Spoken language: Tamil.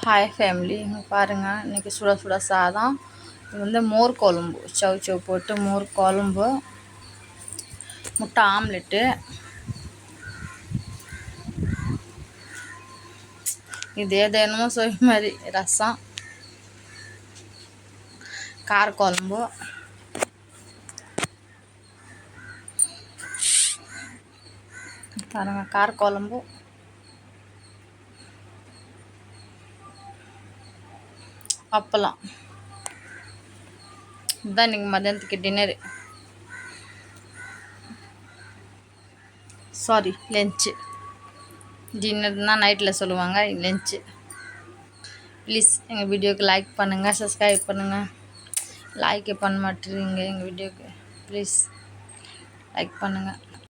ஹாய் ஃபேமிலி, இங்கே பாருங்கள். இன்றைக்கி சுட சுட சாதம். இது வந்து மோர் குழம்பு, சவ் போட்டு மோர் குழம்பு, முட்டை ஆம்லெட்டு, இது ஏதேனுமோ சொல் மாதிரி ரசம், கார குழம்பு, பாருங்கள் கார குழம்பு, அப்பளம். இதுதான் இன்றைக்கி மதியானத்துக்கு டின்னரு, சாரி லன்ச்சு. டின்னர் தான் நைட்டில் சொல்லுவாங்க, லன்ச்சு. ப்ளீஸ் எங்கள் வீடியோவுக்கு லைக் பண்ணுங்கள், சப்ஸ்கிரைப் பண்ணுங்கள். லைக்கே பண்ண மாட்டேறீங்க எங்கள் வீடியோவுக்கு. ப்ளீஸ் லைக் பண்ணுங்கள்.